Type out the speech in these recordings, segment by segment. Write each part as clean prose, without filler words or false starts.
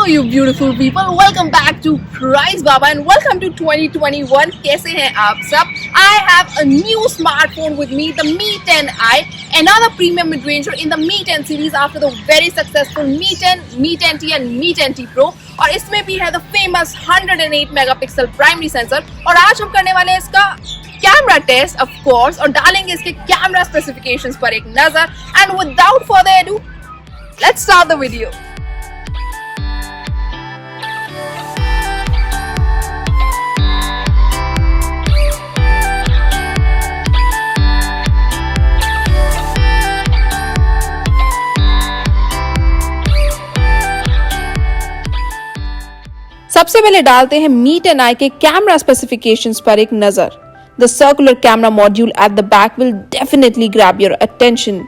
Hello you beautiful people, welcome back to Price Baba and welcome to 2021. कैसे हैं आप सब? I have a new smartphone with me, the Mi 10i, another premium mid-ranger in the Mi 10 series after the very successful Mi 10, Mi 10T and Mi 10T Pro. और इसमें भी है the famous 108 megapixel primary sensor और आज हम करने वाले हैं इसका कैमरा टेस्ट ऑफ कोर्स और डालेंगे इसके कैमरा स्पेसिफिकेशंस पर एक नजर. And without further ado, let's start the video. सबसे पहले डालते हैं Mi 10i के कैमरा स्पेसिफिकेशंस पर एक नजर. The circular camera module at the back will definitely grab your attention.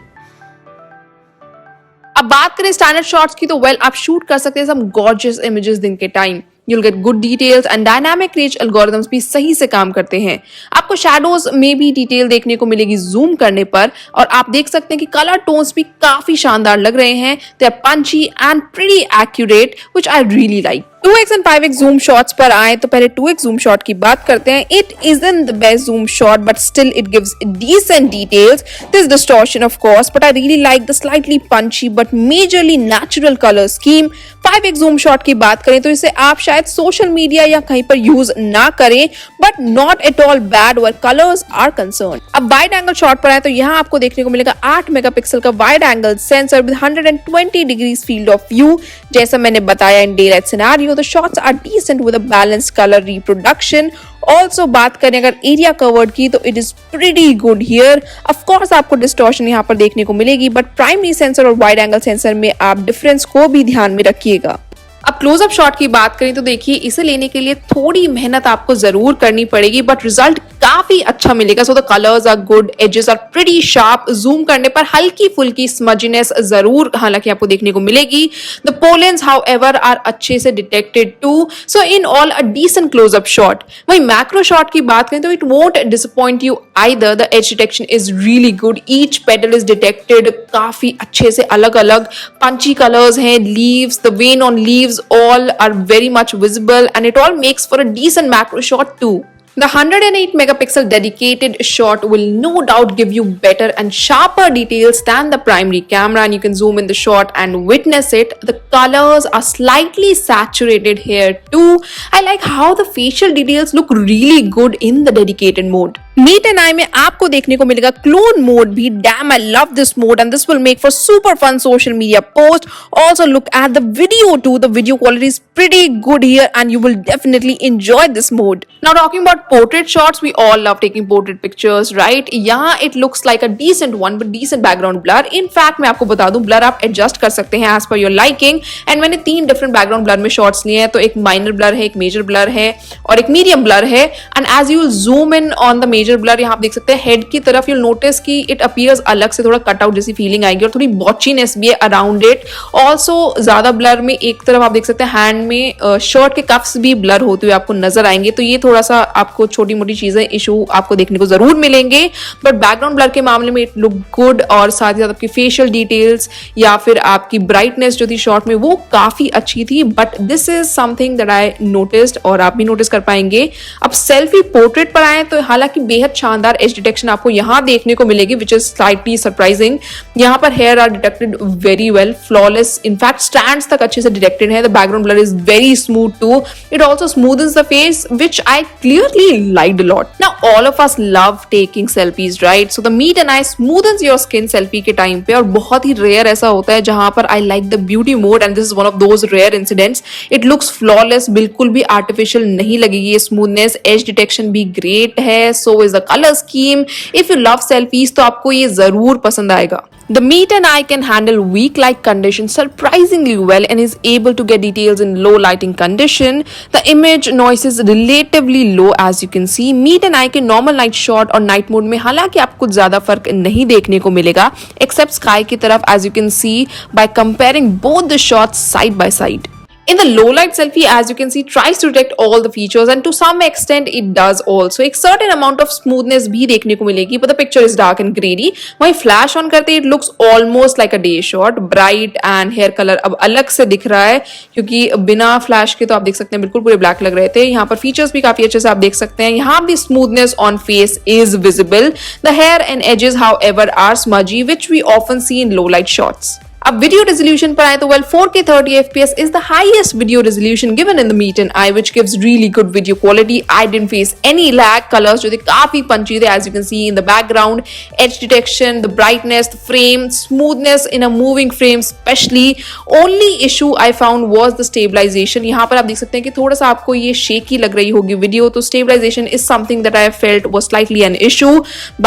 अब बात करें स्टैंडर्ड शॉट्स की तो आप शूट कर सकते हैं some gorgeous images दिन के time. You'll get good details and dynamic range algorithms भी सही से काम करते हैं. आपको शैडोज में भी डिटेल देखने को मिलेगी जूम करने पर और आप देख सकते हैं कि कलर टोन्स भी काफी शानदार लग रहे हैं. They are punchy and pretty accurate, which I really like. 2x and 5x zoom shots पर आए तो पहले 2x zoom shot की बात करते हैं. It isn't the best zoom shot, but still it gives decent details. There's distortion of course, but I really like the slightly punchy but majorly natural color scheme. 5x zoom shot की बात करें तो इसे आप शायद social media या कहीं पर यूज ना करें, but not at all bad where colors are concerned. अब वाइड एंगल शॉट पर आए तो यहाँ आपको देखने को मिलेगा 8 मेगापिक्सल का wide angle sensor with 120 degrees field of view. जैसा मैंने बताया in day light scenario, the shots are decent with a balanced color reproduction. Also बात करें अगर एरिया कवर्ड की तो it is pretty good here. Of course आपको distortion यहाँ पर देखने को मिलेगी, बट प्राइमरी सेंसर और वाइड एंगल सेंसर में आप डिफरेंस को भी ध्यान में रखिएगा. अब क्लोजअप शॉट की बात करें तो देखिए इसे लेने के लिए थोड़ी मेहनत आपको जरूर करनी पड़ेगी, बट रिजल्ट काफी अच्छा मिलेगा. So the colours are good, edges are pretty sharp. Zoom करने पर हल्की फुल्की स्मजीनेस जरूर हालांकि आपको देखने को मिलेगी. द पोलेंस हाउएवर आर अच्छे से detected too. So in all a decent closeup shot. वही मैक्रो शॉट की बात करें तो it won't disappoint you either. The edge detection is really good. Each petal is detected काफी अच्छे से. अलग अलग पंची कलर्स हैं. Leaves, the vein on leaves all are very much visible and it all makes for a decent macro shot too. The 108 megapixel dedicated shot will no doubt give you better and sharper details than the primary camera, and you can zoom in the shot and witness it. The colors are slightly saturated here too. I like how the facial details look really good in the dedicated mode. Mi 10i में आपको देखने को मिलेगा clone mode भी. Damn, I love this mode and this will make for super fun social media post. Also look at the video too. The video quality is pretty good here and you will definitely enjoy this mode. Now talking about portrait shots, we all love taking portrait pictures, right? यहाँ it looks like a decent one with decent background blur. In fact मैं आपको बता दूं, blur आप adjust कर सकते हैं as per your liking. And मैंने 3 different background blur में shots लिए हैं. तो एक minor blur है, एक major blur है और एक medium blur है. And as you zoom in on the major blur, यहाँ आप देख सकते हैं हेड की तरफ you'll notice कि it appears अलग से थोड़ा कट आउट जैसी फीलिंग आएगी और थोड़ी बॉचीनेस भी है अराउंड इट. ऑल्सो ज्यादा ब्लर में एक तरफ आप देख सकते हैं हैंड में शर्ट के कफ्स भी ब्लर होते हुए आपको नजर आएंगे. तो ये थोड़ा सा आपको छोटी मोटी चीजें इशू आपको देखने को जरूर मिलेंगे, बट बैकग्राउंड ब्लर के मामले में इट लुक गुड. और साथ ही साथ आपकी फेशियल डिटेल्स या फिर आपकी ब्राइटनेस जो थी शॉट में वो काफी अच्छी थी. But this is something that I noticed और आप भी नोटिस कर पाएंगे. अब सेल्फी पोर्ट्रेट पर आए तो हालांकि बेहद शानदार एज डिटेक्शन आपको यहाँ देखने को मिलेगी, विच इज स्लाइटली सरप्राइजिंग. यहाँ पर hair are detected very well, flawless. In fact stands तक अच्छे से डिटेक्टेड है. The background blur is very smooth too. It also smoothens the face, which I clearly liked a lot. Now all of us love taking selfies, right? So the Mi 10i smoothens your skin selfie के time पे और बहुत ही rare ऐसा होता है जहां पर I like the beauty mode and this is one of those rare incidents. It looks flawless, बिल्कुल भी artificial नहीं लगेगी ये smoothness. Edge detection भी great है, so is the color scheme. If you love selfies तो आपको ये जरूर पसंद आएगा. The Mi 10i can handle weak light conditions surprisingly well and is able to get details in low lighting condition. The image noise is relatively low as you can see. Mi 10i के normal night shot और night mode में हालांकि आपको ज्यादा फर्क नहीं देखने को मिलेगा except sky की तरफ as you can see by comparing both the shots side by side. In the low light selfie, as you can see, tries to detect all the features and to some extent it does also. एक certain amount of smoothness भी देखने को मिलेगी, but the picture is dark and grainy. वहीं flash on करते it looks almost like a day shot. Bright and hair color अब अलग से दिख रहा है, क्योंकि बिना flash के तो आप देख सकते हैं बिल्कुल पूरे black लग रहे थे. यहाँ पर features भी काफी अच्छे से आप देख सकते हैं. यहाँ भी smoothness on face is visible. The hair and edges, however, are smudgy, which we often see in low light shots. अब वीडियो रेजोल्यूशन पर आए तो 4K 30 FPS is the highest video resolution given in the Meet and I, which gives really good video quality. I didn't face any lag. Colors जो थे काफी punchy थे, as you can see in the background. Edge detection, the brightness, the frame, smoothness in a moving frame especially. Only issue I found was the stabilization. यहाँ पर आप देख सकते हैं कि थोड़ा सा आपको ये shaky लग रही होगी वीडियो, तो stabilization is something that I felt was slightly an issue.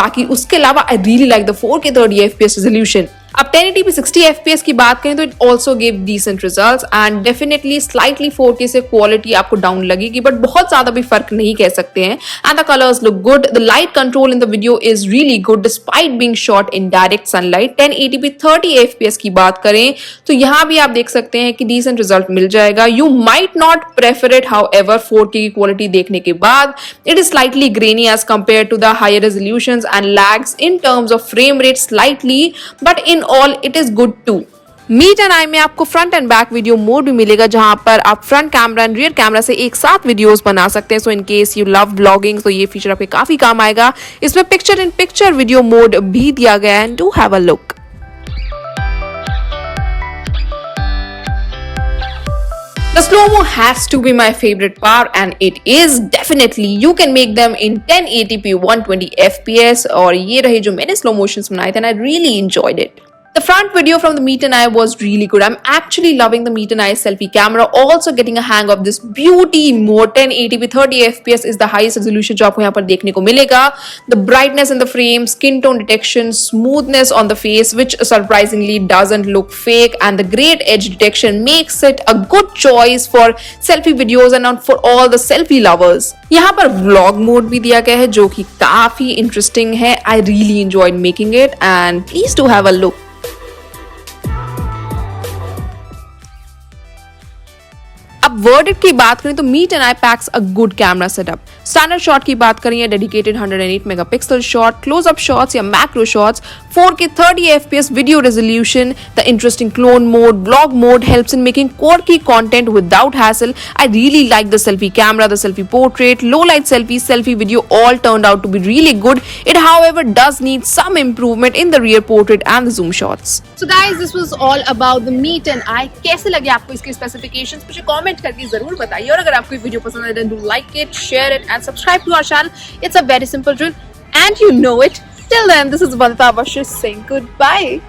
बाकी उसके अलावा I really like the 4K 30 FPS resolution. अब 1080p 60 fps की बात करें तो it also give decent results and definitely slightly 4K से क्वालिटी आपको डाउन लगेगी, बट बहुत ज्यादा भी फर्क नहीं कह सकते हैं. And the colours look good. The light control in the video is really good despite being shot in direct sunlight. 1080p 30 fps की बात करें तो यहाँ भी आप देख सकते हैं कि डिसेंट रिजल्ट मिल जाएगा. You might not prefer it however 4K की क्वालिटी देखने के बाद. It is slightly grainy as compared to the higher resolutions and lags in terms of frame rate slightly, but in all it is good too. मीट एंड आई में आपको front and back video mode भी मिलेगा, जहां पर आप front camera and rear camera से एक साथ वीडियोस बना सकते हैं. So in case you love blogging तो ये फीचर आपके काफी काम आएगा. इसमें picture in picture video mode भी दिया गया है. And do have a look. The slow-mo has to be my favorite part and it is definitely. You can make them in 1080p 120 fps और ये रहे जो मैंने slow motions बनाए थे and I really enjoyed it. The front video from the Meet and I was really good. I'm actually loving the Meet and I selfie camera. Also getting a hang of this beauty mode. 1080p 30 fps is the highest resolution जो आपको यहाँ पर देखने को मिलेगा. The brightness in the frame, skin tone detection, smoothness on the face, which surprisingly doesn't look fake, and the great edge detection makes it a good choice for selfie videos and for all the selfie lovers. यहाँ पर vlog mode भी दिया गया है जो कि काफी interesting है. I really enjoyed making it and please do have a look. अब वर्डिक्ट की बात करें तो मीट एंड आई packs a good camera setup. Standard shot की बात करें या dedicated 108 megapixel shot, closeup shots या macro shots, 4K 30 fps video resolution, the interesting clone mode, vlog mode helps in making quirky content without hassle. I really like the selfie camera, the selfie portrait, low light selfie, selfie video all turned out to be really good. It however does need some improvement in the rear portrait and the zoom shots. So guys, this was all about the Meet and I. कैसे लगे आपको इसके specifications मुझे comment करके जरूर बताइए, और अगर आपको ये वीडियो पसंद आए then do like it, share it and subscribe to our channel. It's a very simple drill and you know it. Till then, this is Vanita Bashir saying goodbye.